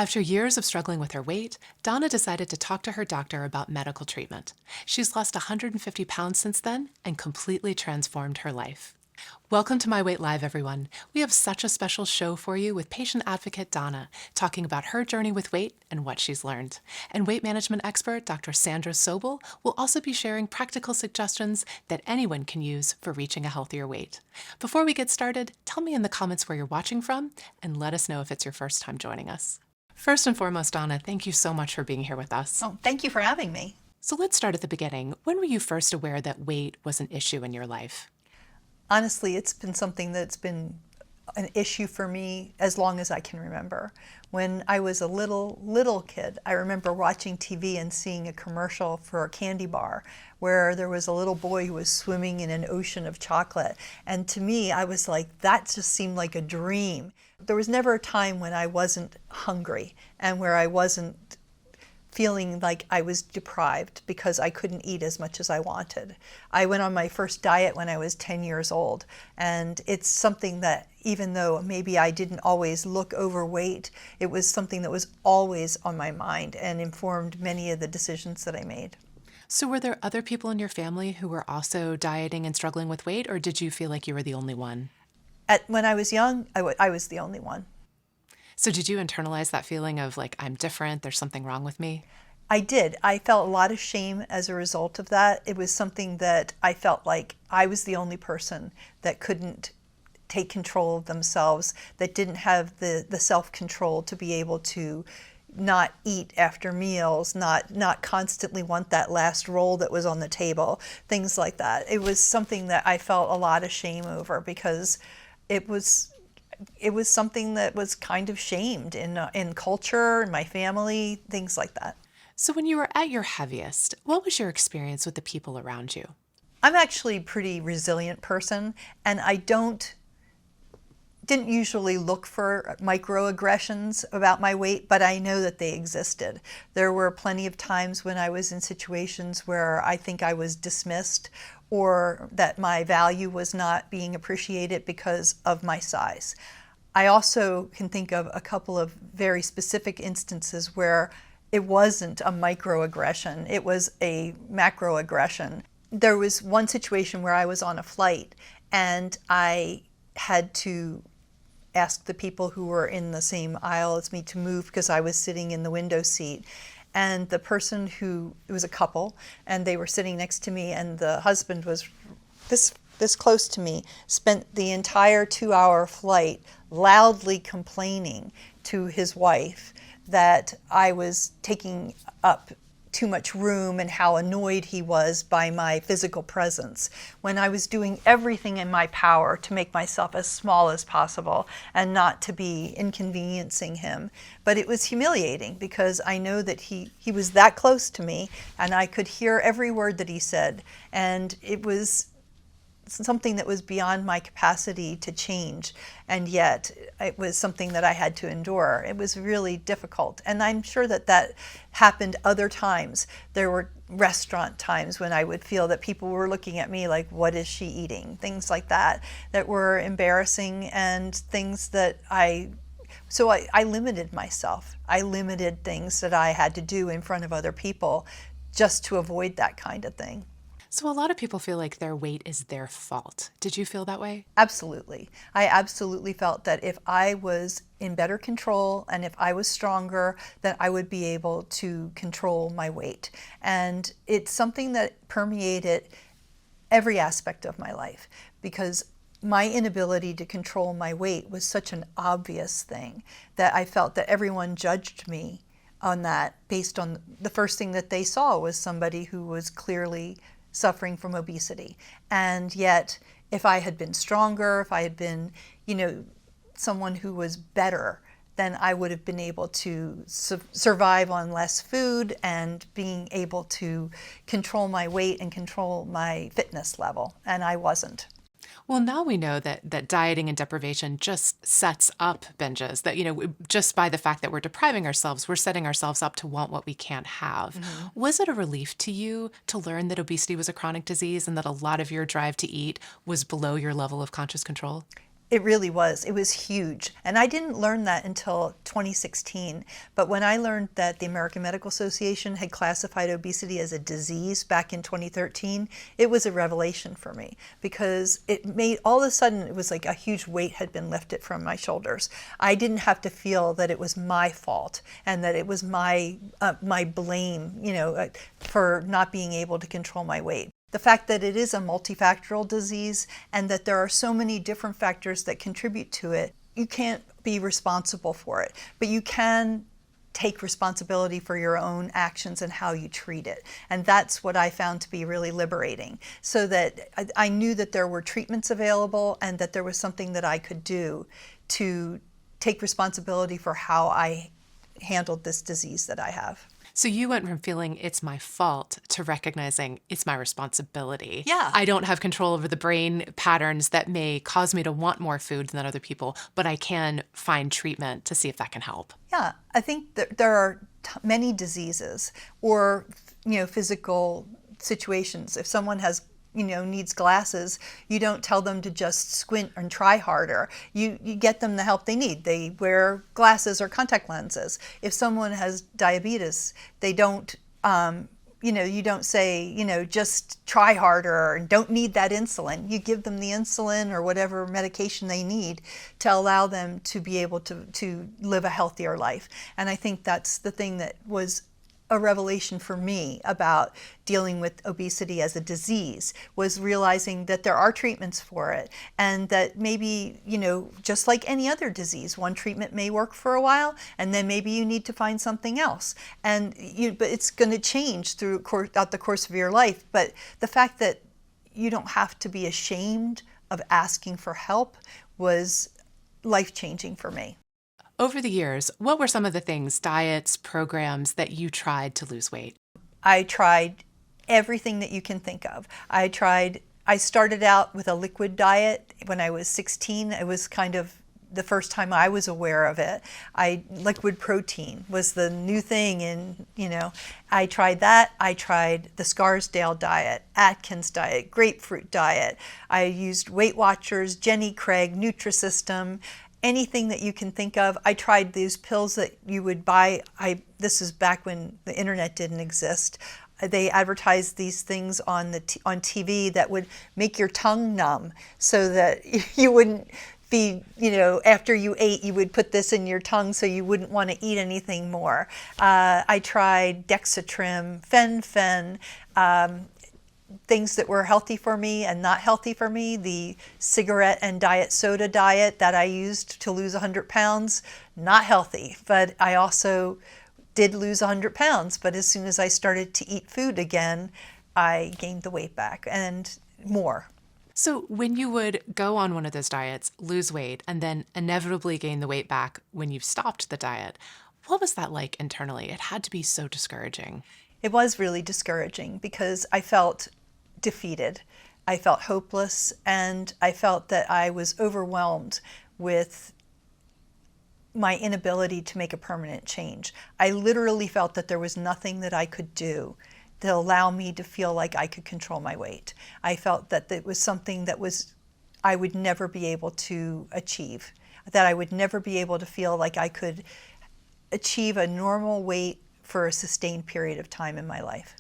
After years of struggling with her weight, Donna decided to talk to her doctor about medical treatment. She's lost 150 pounds since then and completely transformed her life. Welcome to My Weight Live, everyone. We have such a special show for you with patient advocate Donna talking about her journey with weight and what she's learned. And weight management expert Dr. Sandra Sobel will also be sharing practical suggestions that anyone can use for reaching a healthier weight. Before we get started, tell me in the comments where you're watching from and let us know if it's your first time joining us. First and foremost, Donna, thank you so much for being here with us. Oh, thank you for having me. So let's start at the beginning. When were you first aware that weight was an issue in your life? Honestly, it's been something that's been an issue for me as long as I can remember. When I was a little kid, I remember watching TV and seeing a commercial for a candy bar where there was a little boy who was swimming in an ocean of chocolate. And to me, I was like, that just seemed like a dream. There was never a time when I wasn't hungry and where I wasn't feeling like I was deprived because I couldn't eat as much as I wanted. I went on my first diet when I was 10 years old, and it's something that even though maybe I didn't always look overweight, it was something that was always on my mind and informed many of the decisions that I made. So were there other people in your family who were also dieting and struggling with weight, or did you feel like you were the only one? When I was young, I was the only one. So did you internalize that feeling of like, I'm different, there's something wrong with me? I did. I felt a lot of shame as a result of that. It was something that I felt like I was the only person that couldn't take control of themselves, that didn't have the self-control to be able to not eat after meals, not constantly want that last roll that was on the table, things like that. It was something that I felt a lot of shame over because it was something that was kind of shamed in culture, in my family, things like that. So when you were at your heaviest, what was your experience with the people around you? I'm actually a pretty resilient person, and I didn't usually look for microaggressions about my weight, but I know that they existed. There were plenty of times when I was in situations where I think I was dismissed or that my value was not being appreciated because of my size. I also can think of a couple of very specific instances where it wasn't a microaggression, it was a macroaggression. There was one situation where I was on a flight and I had to ask the people who were in the same aisle as me to move because I was sitting in the window seat. And the person it was a couple, and they were sitting next to me, and the husband was this close to me, spent the entire 2-hour flight loudly complaining to his wife that I was taking up too much room and how annoyed he was by my physical presence when I was doing everything in my power to make myself as small as possible and not to be inconveniencing him. But it was humiliating because I know that he was that close to me and I could hear every word that he said, and it was something that was beyond my capacity to change, and yet it was something that I had to endure. It was really difficult, and I'm sure that happened other times. There were restaurant times when I would feel that people were looking at me like, what is she eating? Things like that were embarrassing, and things that I limited myself. I limited things that I had to do in front of other people just to avoid that kind of thing. So a lot of people feel like their weight is their fault. Did you feel that way? Absolutely. I absolutely felt that if I was in better control and if I was stronger, then I would be able to control my weight. And it's something that permeated every aspect of my life because my inability to control my weight was such an obvious thing that I felt that everyone judged me on that based on the first thing that they saw was somebody who was clearly suffering from obesity. And yet, if I had been stronger, if I had been, someone who was better, then I would have been able to survive on less food and being able to control my weight and control my fitness level. And I wasn't. Well, now we know that dieting and deprivation just sets up binges, that, just by the fact that we're depriving ourselves, we're setting ourselves up to want what we can't have. Mm-hmm. Was it a relief to you to learn that obesity was a chronic disease and that a lot of your drive to eat was below your level of conscious control? It really was. It was huge. And I didn't learn that until 2016. But when I learned that the American Medical Association had classified obesity as a disease back in 2013, it was a revelation for me, because it made, all of a sudden, it was like a huge weight had been lifted from my shoulders. I didn't have to feel that it was my fault and that it was my blame, for not being able to control my weight. The fact that it is a multifactorial disease and that there are so many different factors that contribute to it, you can't be responsible for it, but you can take responsibility for your own actions and how you treat it. And that's what I found to be really liberating, so that I knew that there were treatments available and that there was something that I could do to take responsibility for how I handled this disease that I have. So you went from feeling it's my fault to recognizing it's my responsibility. Yeah. I don't have control over the brain patterns that may cause me to want more food than other people, but I can find treatment to see if that can help. Yeah, I think that there are many diseases or, physical situations. If someone has needs glasses, you don't tell them to just squint and try harder. You get them the help they need. They wear glasses or contact lenses. If someone has diabetes, they don't, you don't say, just try harder and don't need that insulin. You give them the insulin or whatever medication they need to allow them to be able to live a healthier life. And I think that's the thing that was a revelation for me about dealing with obesity as a disease, was realizing that there are treatments for it, and that maybe, just like any other disease, one treatment may work for a while, and then maybe you need to find something else. But it's going to change throughout the course of your life. But the fact that you don't have to be ashamed of asking for help was life-changing for me. Over the years, what were some of the things, diets, programs that you tried to lose weight? I tried everything that you can think of. I started out with a liquid diet when I was 16. It was kind of the first time I was aware of it. Liquid protein was the new thing, and I tried that. I tried the Scarsdale diet, Atkins diet, grapefruit diet. I used Weight Watchers, Jenny Craig, Nutrisystem, anything that you can think of. I tried these pills that you would buy. This is back when the internet didn't exist. They advertised these things on TV that would make your tongue numb, so that you wouldn't be, after you ate, you would put this in your tongue so you wouldn't want to eat anything more. I tried Dexatrim, Fen-Phen, things that were healthy for me and not healthy for me. The cigarette and diet soda diet that I used to lose 100 pounds, not healthy. But I also did lose 100 pounds. But as soon as I started to eat food again, I gained the weight back and more. So when you would go on one of those diets, lose weight, and then inevitably gain the weight back when you've stopped the diet, what was that like internally? It had to be so discouraging. It was really discouraging, because I felt defeated. I felt hopeless, and I felt that I was overwhelmed with my inability to make a permanent change. I literally felt that there was nothing that I could do to allow me to feel like I could control my weight. I felt that it was something that I would never be able to achieve, that I would never be able to feel like I could achieve a normal weight for a sustained period of time in my life.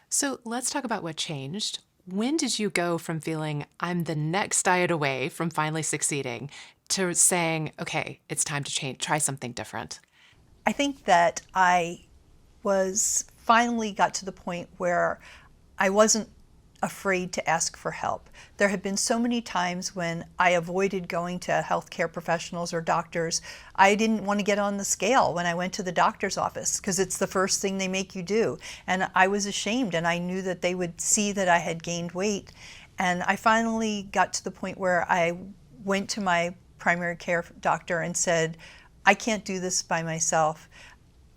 So let's talk about what changed. When did you go from feeling I'm the next diet away from finally succeeding to saying, okay, it's time to change, try something different? I think that I finally got to the point where I wasn't afraid to ask for help. There had been so many times when I avoided going to healthcare professionals or doctors. I didn't want to get on the scale when I went to the doctor's office, because it's the first thing they make you do. And I was ashamed, and I knew that they would see that I had gained weight. And I finally got to the point where I went to my primary care doctor and said, I can't do this by myself.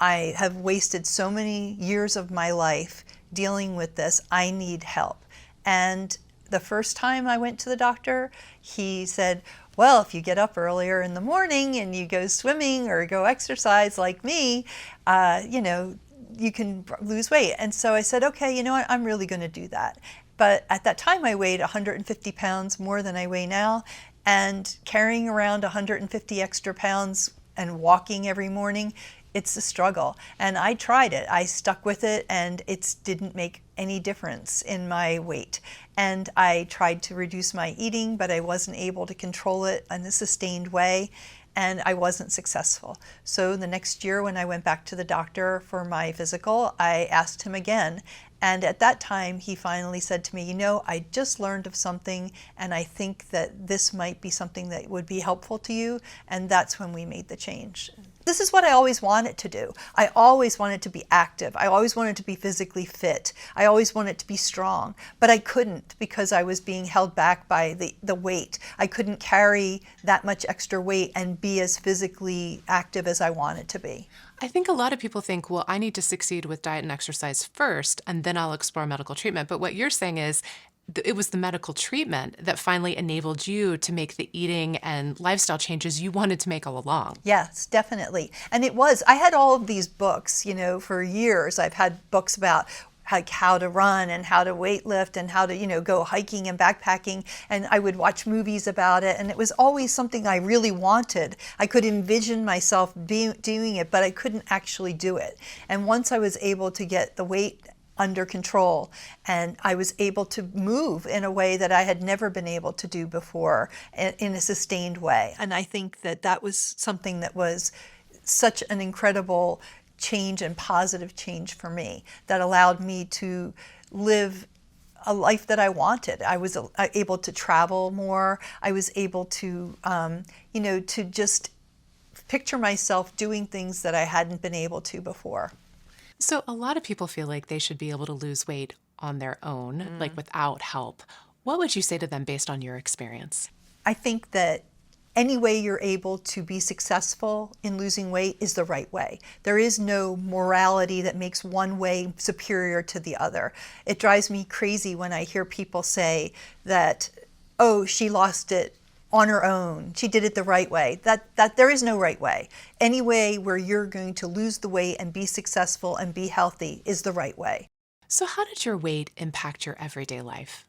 I have wasted so many years of my life dealing with this. I need help. And the first time I went to the doctor, he said, well, if you get up earlier in the morning and you go swimming or go exercise like me, you can lose weight. And so I said, okay, you know what, I'm really going to do that. But at that time I weighed 150 pounds more than I weigh now. And carrying around 150 extra pounds and walking every morning, it's a struggle. And I tried it. I stuck with it, and it didn't make any difference in my weight. And I tried to reduce my eating, but I wasn't able to control it in a sustained way, and I wasn't successful. So the next year when I went back to the doctor for my physical, I asked him again. And at that time, he finally said to me, you know, I just learned of something, and I think that this might be something that would be helpful to you. And that's when we made the change. This is what I always wanted to do. I always wanted to be active. I always wanted to be physically fit. I always wanted to be strong, but I couldn't because I was being held back by the weight. I couldn't carry that much extra weight and be as physically active as I wanted to be. I think a lot of people think, well, I need to succeed with diet and exercise first, and then I'll explore medical treatment. But what you're saying is it was the medical treatment that finally enabled you to make the eating and lifestyle changes you wanted to make all along. Yes, definitely. And it was, I had all of these books, you know, for years. I've had books about like how to run and how to weight lift and how to, you know, go hiking and backpacking. And I would watch movies about it. And it was always something I really wanted. I could envision myself doing it, but I couldn't actually do it. And once I was able to get the weight under control, and I was able to move in a way that I had never been able to do before in a sustained way. And I think that that was something that was such an incredible change and positive change for me that allowed me to live a life that I wanted. I was able to travel more. I was able to, you know, to just picture myself doing things that I hadn't been able to before. So a lot of people feel like they should be able to lose weight on their own, like without help. What would you say to them based on your experience? I think that any way you're able to be successful in losing weight is the right way. There is no morality that makes one way superior to the other. It drives me crazy when I hear people say that, oh, she lost it on her own. She did it the right way. That there is no right way. Any way where you're going to lose the weight and be successful and be healthy is the right way. So how did your weight impact your everyday life?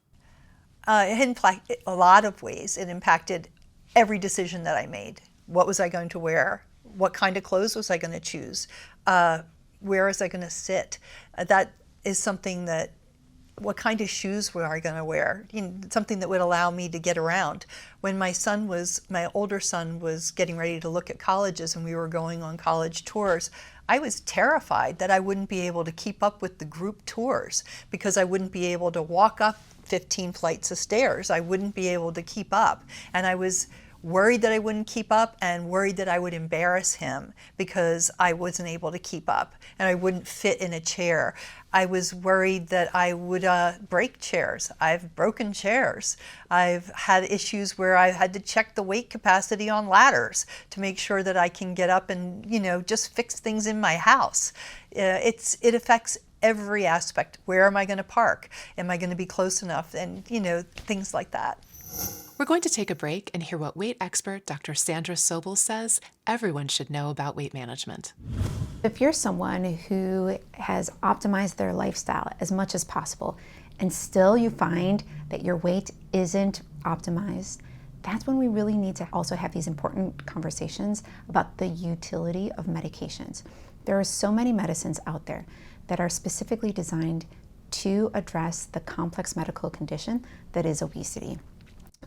It impacted a lot of ways. It impacted every decision that I made. What was I going to wear? What kind of clothes was I going to choose? Where was I going to sit? That is something that, what kind of shoes were I going to wear? You know, something that would allow me to get around. When my older son was getting ready to look at colleges and we were going on college tours, I was terrified that I wouldn't be able to keep up with the group tours because I wouldn't be able to walk up 15 flights of stairs. I wouldn't be able to keep up. And I was worried that I wouldn't keep up and worried that I would embarrass him because I wasn't able to keep up and I wouldn't fit in a chair. I was worried that I would break chairs. I've broken chairs. I've had issues where I had to check the weight capacity on ladders to make sure that I can get up and, you know, just fix things in my house. It affects every aspect. Where am I going to park? Am I going to be close enough? And, you know, things like that. We're going to take a break and hear what weight expert Dr. Sandra Sobel says everyone should know about weight management. If you're someone who has optimized their lifestyle as much as possible and still you find that your weight isn't optimized, that's when we really need to also have these important conversations about the utility of medications. There are so many medicines out there that are specifically designed to address the complex medical condition that is obesity.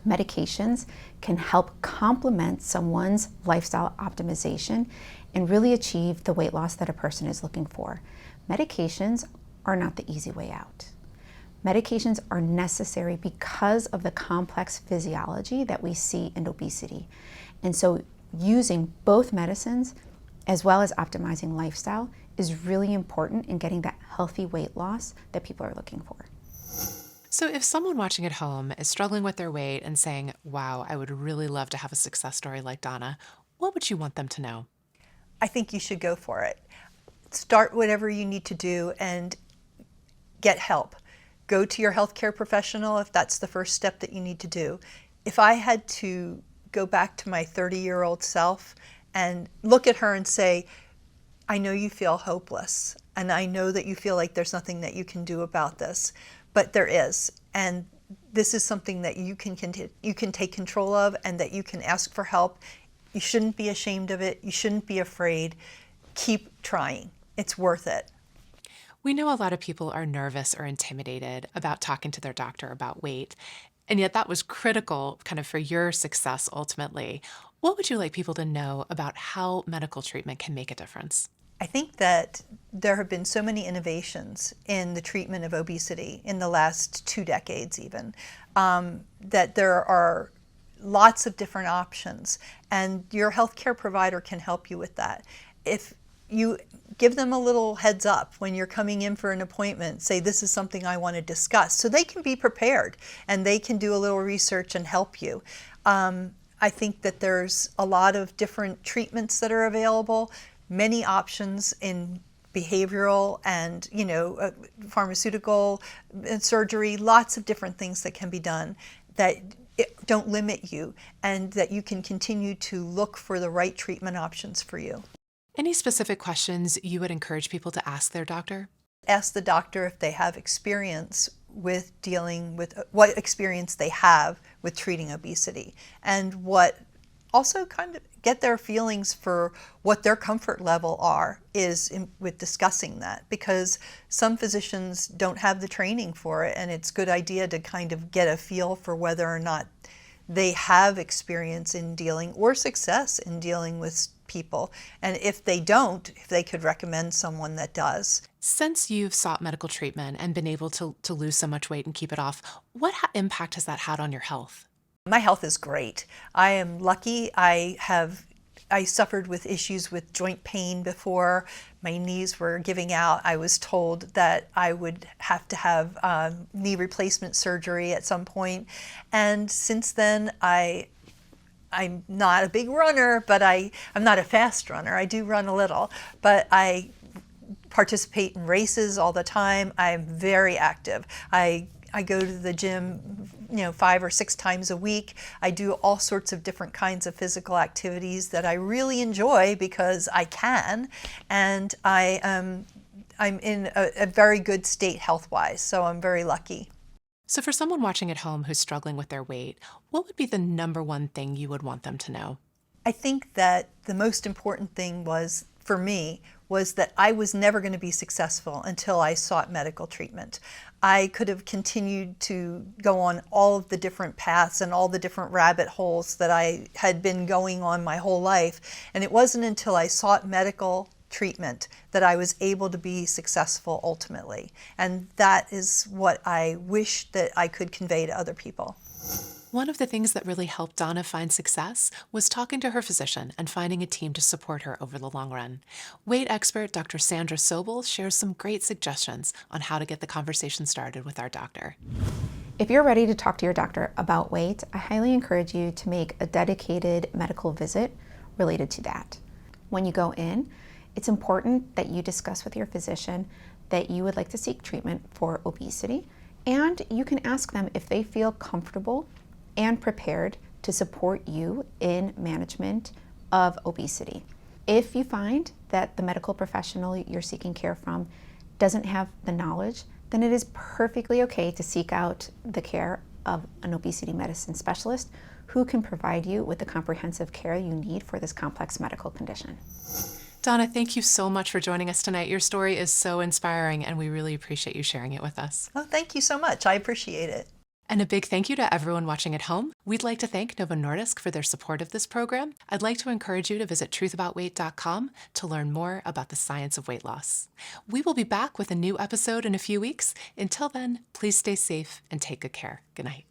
Medications can help complement someone's lifestyle optimization and really achieve the weight loss that a person is looking for. Medications are not the easy way out. Medications are necessary because of the complex physiology that we see in obesity. And so using both medicines as well as optimizing lifestyle is really important in getting that healthy weight loss that people are looking for. So if someone watching at home is struggling with their weight and saying, wow, I would really love to have a success story like Donna, what would you want them to know? I think you should go for it. Start whatever you need to do and get help. Go to your healthcare professional if that's the first step that you need to do. If I had to go back to my 30-year-old self and look at her and say, I know you feel hopeless, and I know that you feel like there's nothing that you can do about this, but there is. And this is something that you can take control of, and that you can ask for help. You shouldn't be ashamed of it. You shouldn't be afraid. Keep trying. It's worth it. We know a lot of people are nervous or intimidated about talking to their doctor about weight, and yet that was critical kind of for your success ultimately. What would you like people to know about how medical treatment can make a difference? I think that there have been so many innovations in the treatment of obesity in the last 2 decades even, that there are lots of different options, and your healthcare provider can help you with that. If you give them a little heads up when you're coming in for an appointment, say this is something I want to discuss, so they can be prepared and they can do a little research and help you. I think that there's a lot of different treatments that are available, many options in behavioral and pharmaceutical and surgery, lots of different things that can be done that don't limit you, and that you can continue to look for the right treatment options for you. Any specific questions you would encourage people to ask their doctor? Ask the doctor if they have experience with dealing with what experience they have with treating obesity, and what also kind of get their feelings for what their comfort level with discussing that, because some physicians don't have the training for it, and it's a good idea to kind of get a feel for whether or not they have experience in dealing or success in dealing with people, and if they don't, if they could recommend someone that does. Since you've sought medical treatment and been able to lose so much weight and keep it off, what impact has that had on your health? My health is great. I am lucky. I suffered with issues with joint pain before. My knees were giving out. I was told that I would have to have knee replacement surgery at some point. And since then, I'm not a big runner, but I'm not a fast runner. I do run a little, but I participate in races all the time. I'm very active. I go to the gym 5 or 6 times a week. I do all sorts of different kinds of physical activities that I really enjoy because I can, and I'm in a very good state health-wise, so I'm very lucky. So for someone watching at home who's struggling with their weight, what would be the number one thing you would want them to know? I think that the most important thing for me was that I was never going to be successful until I sought medical treatment. I could have continued to go on all of the different paths and all the different rabbit holes that I had been going on my whole life, and it wasn't until I sought medical treatment that I was able to be successful ultimately. And that is what I wish that I could convey to other people. One of the things that really helped Donna find success was talking to her physician and finding a team to support her over the long run. Weight expert Dr. Sandra Sobel shares some great suggestions on how to get the conversation started with our doctor. If you're ready to talk to your doctor about weight, I highly encourage you to make a dedicated medical visit related to that. When you go in, it's important that you discuss with your physician that you would like to seek treatment for obesity, and you can ask them if they feel comfortable and prepared to support you in management of obesity. If you find that the medical professional you're seeking care from doesn't have the knowledge, then it is perfectly okay to seek out the care of an obesity medicine specialist who can provide you with the comprehensive care you need for this complex medical condition. Donna, thank you so much for joining us tonight. Your story is so inspiring, and we really appreciate you sharing it with us. Oh, thank you so much. I appreciate it. And a big thank you to everyone watching at home. We'd like to thank Novo Nordisk for their support of this program. I'd like to encourage you to visit truthaboutweight.com to learn more about the science of weight loss. We will be back with a new episode in a few weeks. Until then, please stay safe and take good care. Good night.